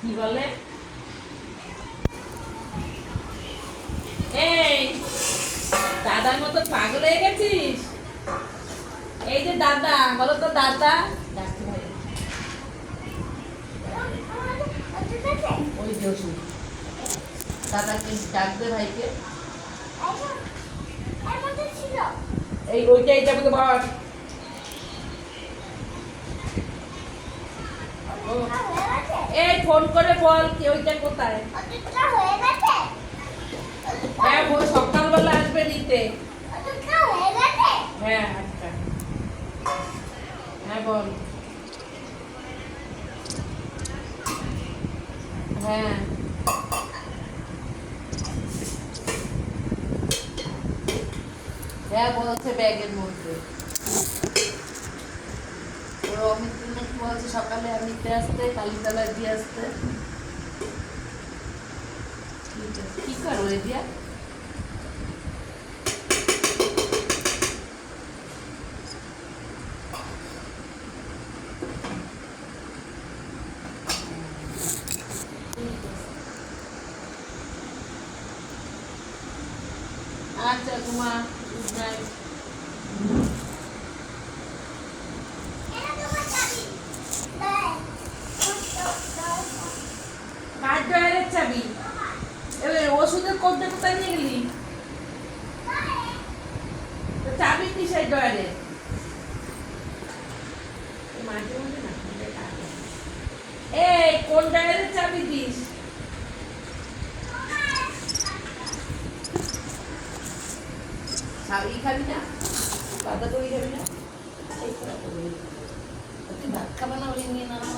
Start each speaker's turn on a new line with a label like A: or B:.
A: কি বলে? এই দাদার মতো পাগল হয়ে গেছিস? এই যে দাদা, বলো তো দাদা। ডাকতে ভাই, ওই যে ওষুধ। দাদাকে ডাকবে ভাইকে। এই ওইটাই যাবে তো বল। এই ফোন করে বল কি ওইটা কোথায়। হ্যাঁ, ও সকালবেলা আসবে নিতে। হ্যাঁ আচ্ছা, হ্যাঁ বল। হ্যাঁ হ্যাঁ বলছে ব্যাগের মধ্যে। ওর অমিত নাকি বলছে সকালে নিতে আসতে, কালীতলায় দিয়ে আসতে। কি করো এ দিয়া? আচ্ছা ঘুমা, গুড নাইট। কার ড্রয়ারের চাবি? এবার ওষুধের কোনটা কোথায় নিয়ে গেলি? তো চাবি কি সেই ড্রয়ারে? মাঝে মাঝে না এই কোন ড্রয়ারের চাবি দিস? ই খাবি না? বাদা দই খাবি না? তুই ভাত খাবা না? ওই নিয়ে নানা